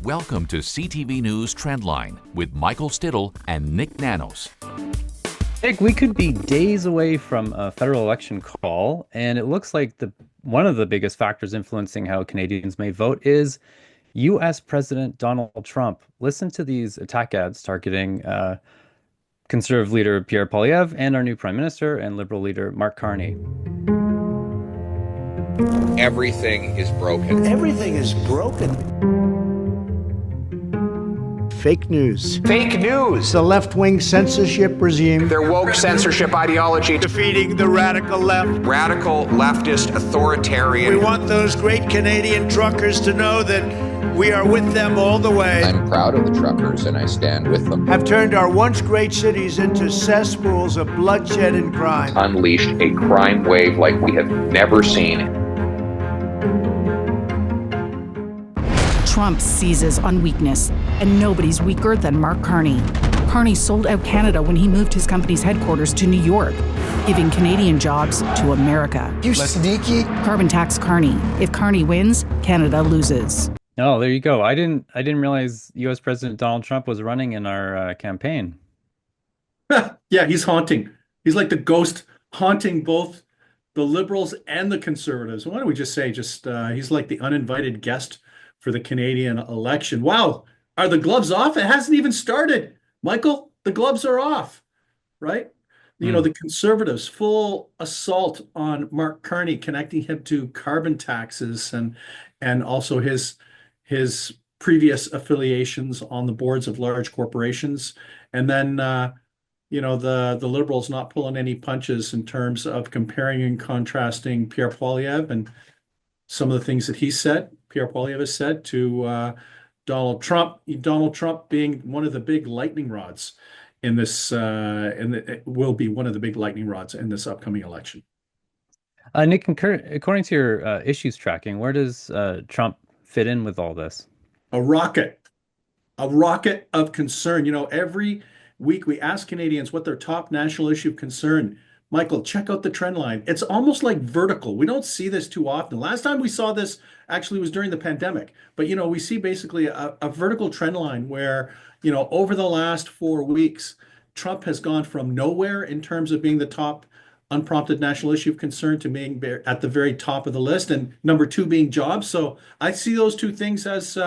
Welcome to CTV News Trendline with Michael Stittle and Nik Nanos. Nick, we could be days away from a federal election call, and it looks like one of the biggest factors influencing how Canadians may vote is U.S. President Donald Trump. Listen to these attack ads targeting Conservative leader Pierre Poilievre and our new Prime Minister and Liberal leader Mark Carney. Everything is broken. Everything is broken. Fake news. Fake news. The left-wing censorship regime. Their woke censorship ideology. Defeating the radical left. Radical, leftist, authoritarian. We want those great Canadian truckers to know that we are with them all the way. I'm proud of the truckers and I stand with them. Have turned our once great cities into cesspools of bloodshed and crime. Unleashed a crime wave like we have never seen. Trump seizes on weakness, and nobody's weaker than Mark Carney. Carney sold out Canada when he moved his company's headquarters to New York, giving Canadian jobs to America. You sneaky. Carbon tax Carney. If Carney wins, Canada loses. Oh, there you go. I didn't realize U.S. President Donald Trump was running in our campaign. Yeah, he's haunting. He's like the ghost haunting both the Liberals and the Conservatives. Why don't we just say he's like the uninvited guest for the Canadian election. Wow, are the gloves off? It hasn't even started. Michael, the gloves are off, right? You know, the Conservatives, full assault on Mark Carney, connecting him to carbon taxes and also his previous affiliations on the boards of large corporations. And then, the Liberals not pulling any punches in terms of comparing and contrasting Pierre Poilievre and some of the things that Pierre Poilievre has said to Donald Trump. Donald Trump being one of the big lightning rods in this, it will be one of the big lightning rods in this upcoming election. Nick, according to your issues tracking, where does Trump fit in with all this? A rocket of concern. Every week we ask Canadians what their top national issue of concern. Michael, check out the trend line. It's almost like vertical. We don't see this too often. Last time we saw this actually was during the pandemic. But, we see basically a vertical trend line where, over the last 4 weeks, Trump has gone from nowhere in terms of being the top unprompted national issue of concern to being at the very top of the list, and number 2 being jobs. So I see those two things as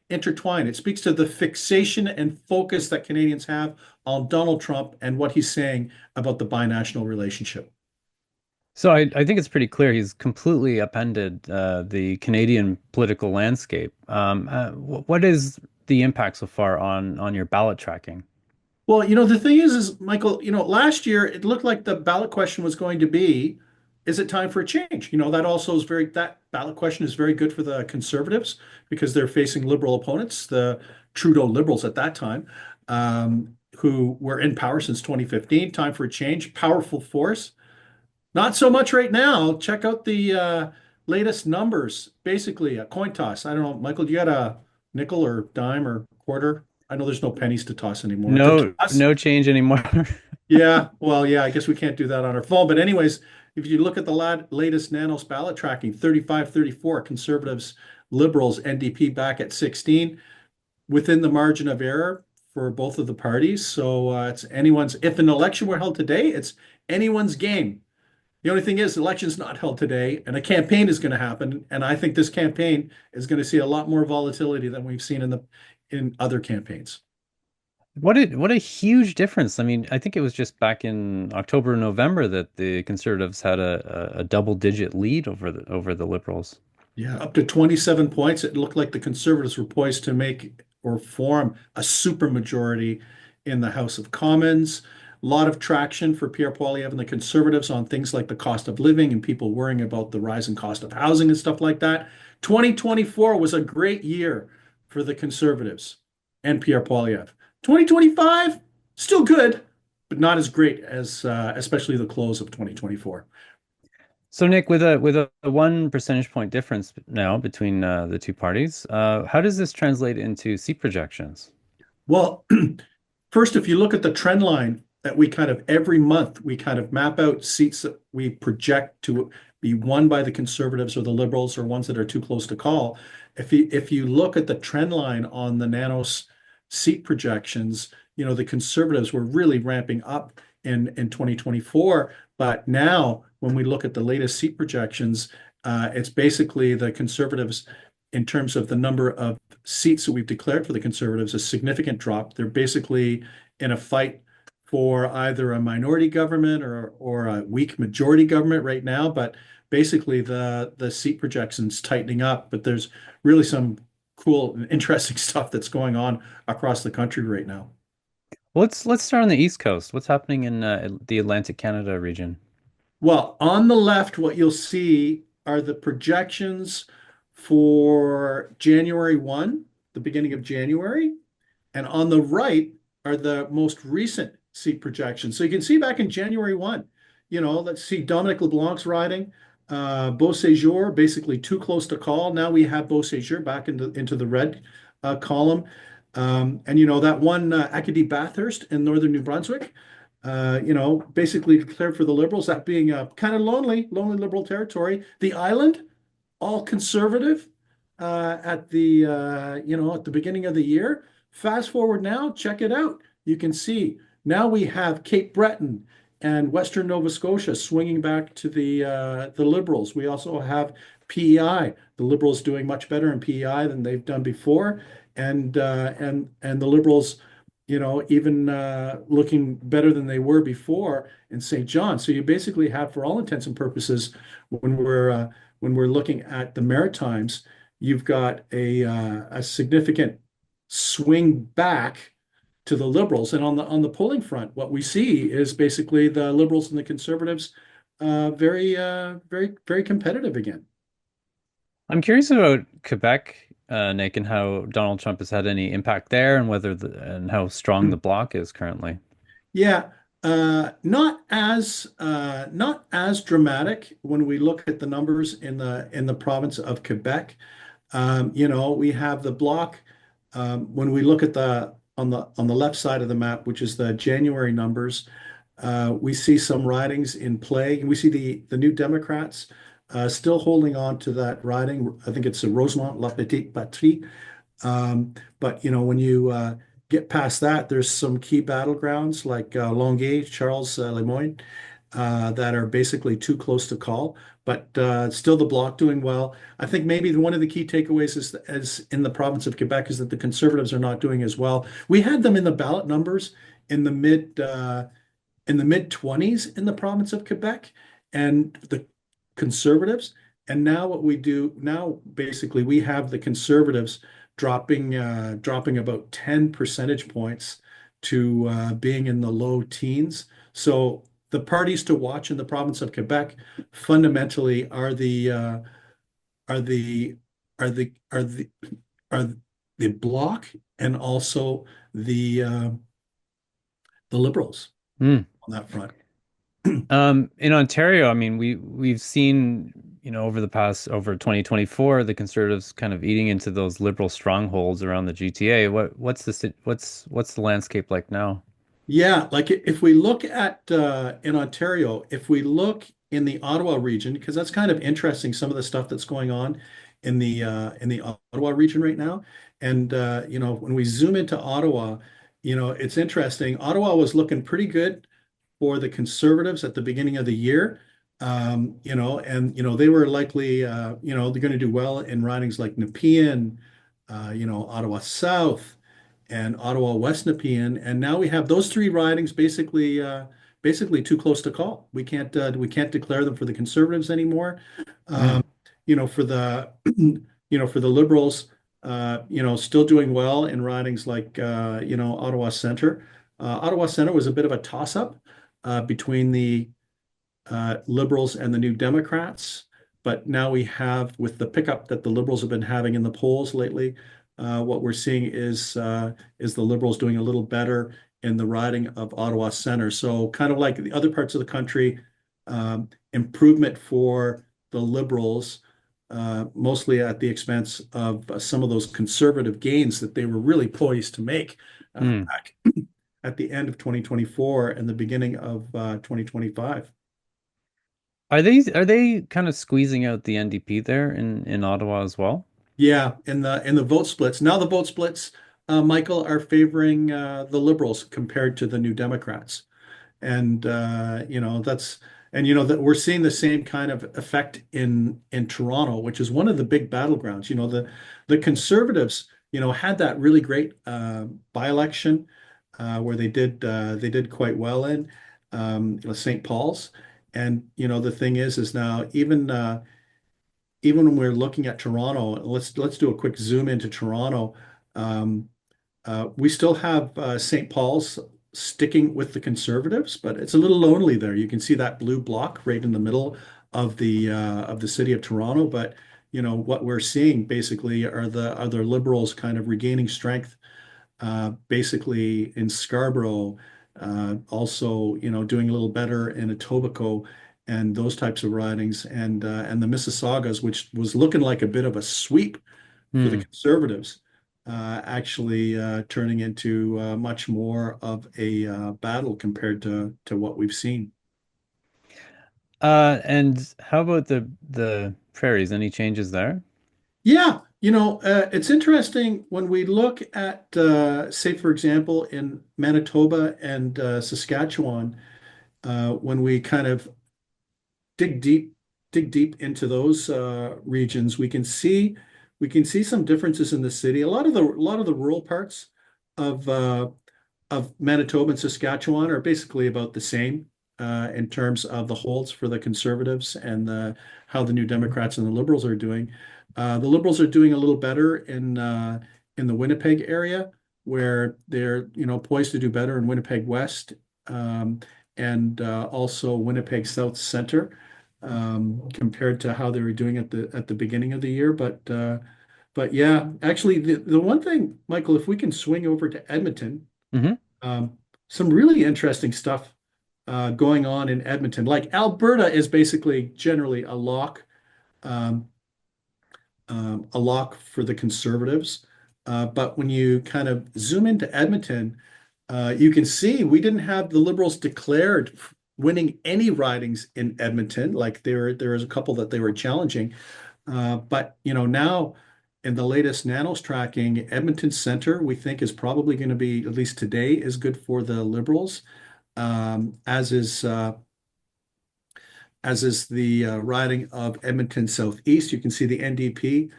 intertwined. It speaks to the fixation and focus that Canadians have on Donald Trump and what he's saying about the binational relationship. So I think it's pretty clear he's completely upended the Canadian political landscape. What is the impact so far on your ballot tracking? Well, the thing is Michael, last year it looked like the ballot question was going to be, is it time for a change? That ballot question is very good for the Conservatives because they're facing Liberal opponents, the Trudeau Liberals at that time, who were in power since 2015. Time for a change, powerful force. Not so much right now. Check out the latest numbers. Basically, a coin toss. I don't know, Michael, do you got a nickel or dime or quarter? I know there's no pennies to toss anymore. No change anymore. Yeah, well, yeah, I guess we can't do that on our phone. But anyways, if you look at the latest Nanos ballot tracking, 35-34, Conservatives, Liberals, NDP back at 16, within the margin of error for both of the parties. So it's anyone's. If an election were held today, it's anyone's game. The only thing is, the election's not held today, and a campaign is going to happen. And I think this campaign is going to see a lot more volatility than we've seen in other campaigns. What a huge difference. I mean, I think it was just back in October, November that the Conservatives had a double-digit lead over the Liberals. Yeah, up to 27 points. It looked like the Conservatives were poised to make or form a supermajority in the House of Commons. A lot of traction for Pierre Poilievre and the Conservatives on things like the cost of living and people worrying about the rising cost of housing and stuff like that. 2024 was a great year for the Conservatives and Pierre Poilievre. 2025, still good, but not as great as especially the close of 2024. So Nick, with a 1 percentage point difference now between the two parties, how does this translate into seat projections? Well, first, if you look at the trend line that we every month, we map out seats that we project to, be won by the Conservatives or the Liberals, or ones that are too close to call. If you look at the trend line on the Nanos seat projections, the Conservatives were really ramping up in 2024. But now, when we look at the latest seat projections, it's basically the Conservatives, in terms of the number of seats that we've declared for the Conservatives, a significant drop. They're basically in a fight for either a minority government or a weak majority government right now. But basically, the seat projections tightening up. But there's really some cool and interesting stuff that's going on across the country right now. Let's start on the East Coast. What's happening in the Atlantic Canada region? Well, on the left, what you'll see are the projections for January 1, the beginning of January. And on the right are the most recent seat projections. So you can see back in January 1, let's see Dominic LeBlanc's riding, Beauséjour, basically too close to call. Now we have Beauséjour back into the red column. And that one Acadie Bathurst in northern New Brunswick, basically declared for the Liberals, that being a kind of lonely Liberal territory. The island, all Conservative at the beginning of the year. Fast forward now, check it out. You can see now we have Cape Breton and Western Nova Scotia swinging back to the Liberals. We also have PEI, the Liberals doing much better in PEI than they've done before, and the Liberals, even looking better than they were before in St. John. So you basically have, for all intents and purposes, when we're looking at the Maritimes, you've got a significant swing back to the Liberals. And on the polling front, what we see is basically the Liberals and the Conservatives very very competitive again. I'm curious about Quebec, Nick, and how Donald Trump has had any impact there, and and how strong the bloc is currently. Yeah, not as dramatic when we look at the numbers in the province of Quebec. We have the bloc. When we look at on the left side of the map, which is the January numbers, we see some ridings in play. We see the New Democrats still holding on to that riding. I think it's a Rosemont La Petite Patrie. But when you get past that, there's some key battlegrounds like Longueuil, Charles, Lemoyne, that are basically too close to call. But still, the bloc doing well. I think maybe one of the key takeaways is in the province of Quebec is that the Conservatives are not doing as well. We had them in the ballot numbers in the mid 20s in the province of Quebec, and the Conservatives. And now what we do now, basically, we have the Conservatives dropping about 10 percentage points to being in the low teens. So the parties to watch in the province of Quebec fundamentally are the bloc, and also the Liberals on that front. In Ontario, I mean, we've seen, over 2024, the Conservatives kind of eating into those Liberal strongholds around the GTA. What's the landscape like now? Yeah, like if we look at in Ontario, if we look in the Ottawa region, because that's kind of interesting, some of the stuff that's going on in the Ottawa region right now. And when we zoom into Ottawa, it's interesting. Ottawa was looking pretty good for the Conservatives at the beginning of the year. And they were likely, they're going to do well in ridings like Nepean, Ottawa South, and Ottawa West Nepean. And now we have those three ridings basically too close to call. We can't declare them for the Conservatives anymore. For the for the Liberals, still doing well in ridings like Ottawa Centre. Ottawa Centre was a bit of a toss-up between the Liberals and the New Democrats, but now we have, with the pickup that the Liberals have been having in the polls lately, what we're seeing is the Liberals doing a little better in the riding of Ottawa Centre. So kind of like the other parts of the country, improvement for the Liberals, mostly at the expense of some of those conservative gains that they were really poised to make back at the end of 2024 and the beginning of 2025. Are they kind of squeezing out the NDP there in Ottawa as well? Yeah, in the vote splits. Now the vote splits, Michael, are favoring the Liberals compared to the New Democrats. And that's that we're seeing the same kind of effect in Toronto, which is one of the big battlegrounds. The Conservatives, had that really great by-election where they did quite well in St. Paul's. And the thing is now even when we're looking at Toronto, let's do a quick zoom into Toronto. Um, we still have St. Paul's sticking with the Conservatives, but it's a little lonely there. You can see that blue block right in the middle of the city of Toronto. But what we're seeing basically are the other Liberals kind of regaining strength, basically in Scarborough, also doing a little better in Etobicoke and those types of ridings, and the Mississaugas, which was looking like a bit of a sweep for the Hmm. Conservatives, actually turning into much more of a battle compared to what we've seen. And how about the prairies? Any changes there? Yeah, it's interesting when we look at, say, for example, in Manitoba and Saskatchewan, when we kind of dig deep, dig deep into those regions, we can see some differences in the city. A lot of the rural parts of Manitoba and Saskatchewan are basically about the same in terms of the holds for the Conservatives and how the New Democrats and the Liberals are doing. The Liberals are doing a little better in the Winnipeg area, where they're poised to do better in Winnipeg West, um, and also Winnipeg South Center, compared to how they were doing at the beginning of the year. But yeah, actually, the one thing, Michael, if we can swing over to Edmonton, Hmm. um, some really interesting stuff going on in Edmonton. Like Alberta is basically generally um, a lock for the Conservatives. But when you kind of zoom into Edmonton, you can see we didn't have the Liberals declared winning any ridings in Edmonton. Like there was a couple that they were challenging. But now in the latest Nanos tracking, Edmonton Center, we think is probably going to be, at least today, is good for the Liberals, um, as is uh, as is the riding of Edmonton Southeast. You can see the NDP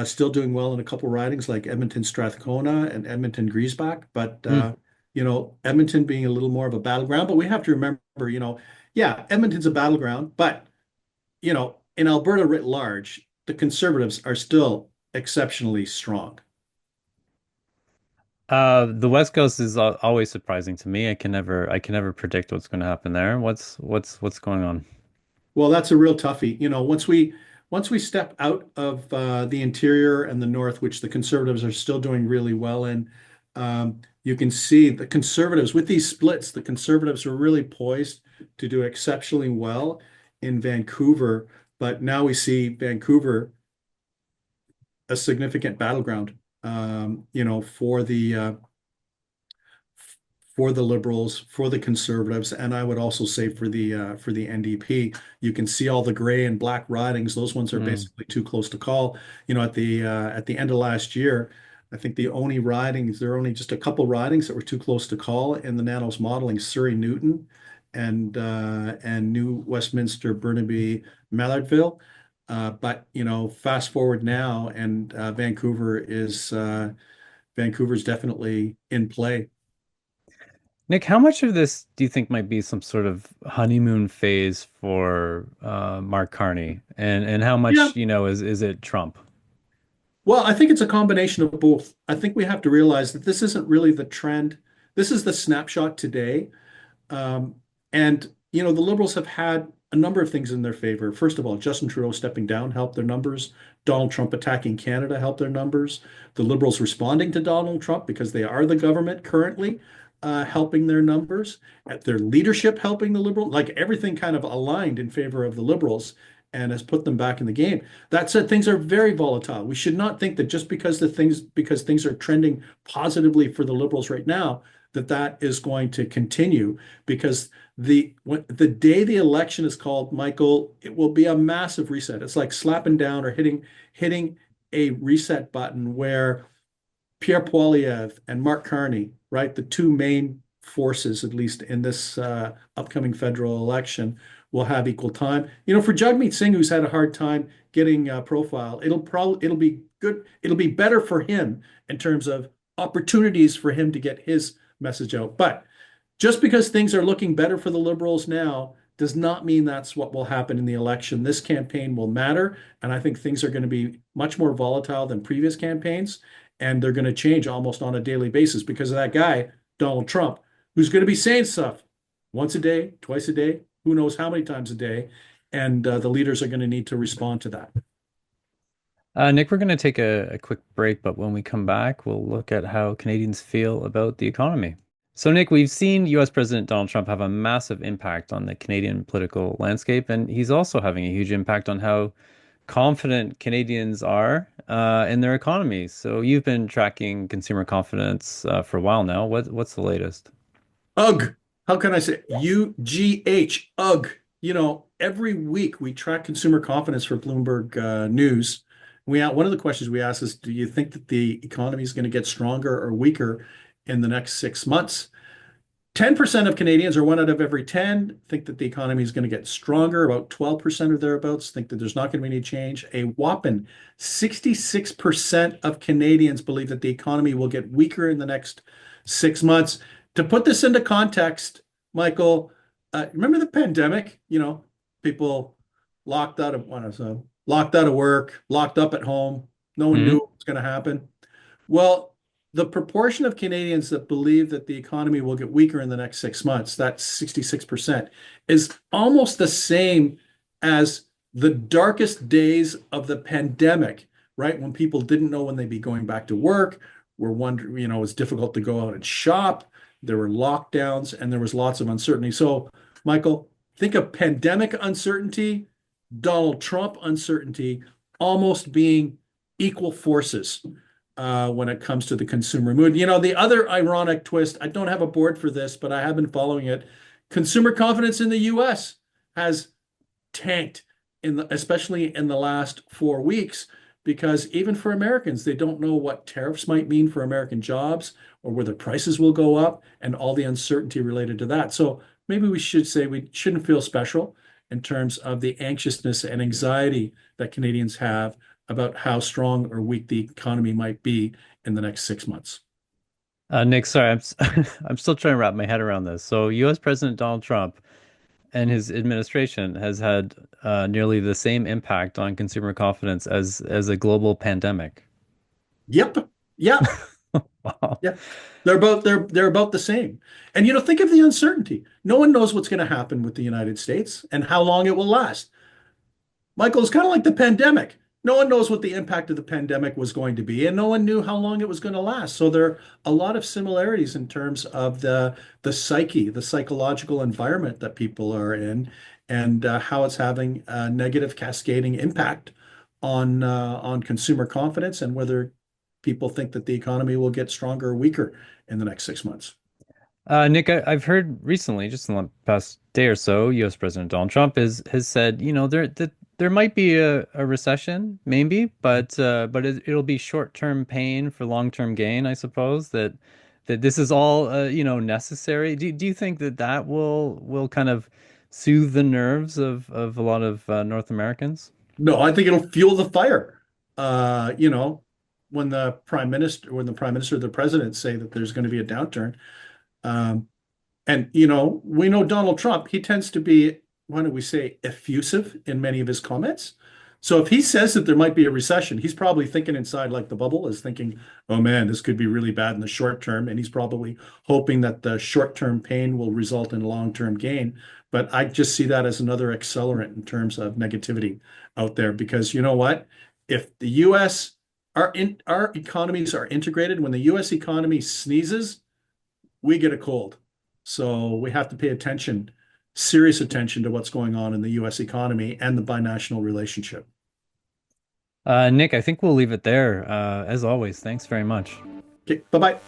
still doing well in a couple ridings like Edmonton Strathcona and Edmonton Griesbach, but Edmonton being a little more of a battleground. But we have to remember, yeah, Edmonton's a battleground, but in Alberta writ large, the Conservatives are still exceptionally strong. The West Coast is always surprising to me. I can never predict what's going to happen there. What's going on? Well, that's a real toughie. Once we step out of the interior and the north, which the Conservatives are still doing really well in, you can see the Conservatives with these splits. The Conservatives are really poised to do exceptionally well in Vancouver, but now we see Vancouver a significant battleground, for the Liberals, for the Conservatives, and I would also say for the NDP. You can see all the gray and black ridings; those ones are Hmm. basically too close to call. At the end of last year, I think there are only just a couple ridings that were too close to call in the Nanos modeling: Surrey Newton and New Westminster Burnaby Mallardville. But fast forward now, and Vancouver's definitely in play. Nick, how much of this do you think might be some sort of honeymoon phase for Mark Carney, and how Yeah. much, is it Trump? Well, I think it's a combination of both. I think we have to realize that this isn't really the trend. This is the snapshot today. Um, and the Liberals have had a number of things in their favor. First of all, Justin Trudeau stepping down helped their numbers. Donald Trump attacking Canada helped their numbers. The Liberals responding to Donald Trump because they are the government currently, helping their numbers. At their leadership helping the Liberal, like everything kind of aligned in favor of the Liberals and has put them back in the game. That said, things are very volatile. We should not think that just because things are trending positively for the Liberals right now, that that is going to continue, because the day the election is called, Michael, it will be a massive reset. It's like slapping down or hitting a reset button where Pierre Poilievre and Mark Carney, right, the two main forces, at least in this upcoming federal election, will have equal time. For Jagmeet Singh, who's had a hard time getting profile, it'll be good. It'll be better for him in terms of opportunities for him to get his message out. But just because things are looking better for the Liberals now does not mean that's what will happen in the election. This campaign will matter, and I think things are going to be much more volatile than previous campaigns, and they're going to change almost on a daily basis because of that guy, Donald Trump, who's going to be saying stuff once a day, twice a day, who knows how many times a day, and the leaders are going to need to respond to that. Nik, we're going to take a quick break, but when we come back, we'll look at how Canadians feel about the economy. So, Nik, we've seen US President Donald Trump have a massive impact on the Canadian political landscape, and he's also having a huge impact on how confident Canadians are in their economy. So you've been tracking consumer confidence for a while now. What's the latest? Ugh. How can I say UGH? Ugh. Every week we track consumer confidence for Bloomberg News. One of the questions we ask is, do you think that the economy is going to get stronger or weaker in the next 6 months? 10% of Canadians, or 1 out of every 10, think that the economy is going to get stronger. About 12% or thereabouts think that there's not going to be any change. A whopping 66% of Canadians believe that the economy will get weaker in the next 6 months. To put this into context, Michael, remember the pandemic? People locked out of work, locked up at home. No one knew what was going to happen. Well, the proportion of Canadians that believe that the economy will get weaker in the next 6 months, that's 66%, is almost the same as the darkest days of the pandemic, right? When people didn't know when they'd be going back to work, were wondering, it was difficult to go out and shop. There were lockdowns and there was lots of uncertainty. So, Michael, think of pandemic uncertainty, Donald Trump uncertainty, almost being equal forces when it comes to the consumer mood. The other ironic twist, I don't have a board for this, but I have been following it. Consumer confidence in the US has tanked, especially in the last 4 weeks, because even for Americans, they don't know what tariffs might mean for American jobs or whether prices will go up and all the uncertainty related to that. So maybe we should say we shouldn't feel special in terms of the anxiousness and anxiety that Canadians have about how strong or weak the economy might be in the next 6 months. Nik, sorry, I'm still trying to wrap my head around this. So US President Donald Trump and his administration has had nearly the same impact on consumer confidence as a global pandemic. Yep. Yeah. Wow. Yeah. They're about the same. And think of the uncertainty. No one knows what's going to happen with the United States and how long it will last. Michael, it's kind of like the pandemic. No one knows what the impact of the pandemic was going to be, and no one knew how long it was going to last. So there are a lot of similarities in terms of the psyche, the psychological environment that people are in, and how it's having a negative cascading impact on consumer confidence and whether people think that the economy will get stronger or weaker in the next 6 months. Nik, I've heard recently, just in the past day or so, US President Donald Trump has said, there might be a recession, maybe, but it'll be short-term pain for long-term gain, I suppose, that this is all necessary. Do you think that will kind of soothe the nerves of a lot of North Americans? No, I think it'll fuel the fire. When the prime minister or the president say that there's going to be a downturn, and we know Donald Trump, he tends to be, why don't we say, effusive in many of his comments. So if he says that there might be a recession, he's probably thinking inside, like the bubble is thinking, oh man, this could be really bad in the short term. And he's probably hoping that the short-term pain will result in long-term gain. But I just see that as another accelerant in terms of negativity out there, because you know what? If the US, our economies are integrated, when the US economy sneezes, we get a cold. So we have to pay serious attention to what's going on in the US economy and the binational relationship. Nik, I think we'll leave it there. As always, thanks very much. Okay, bye-bye.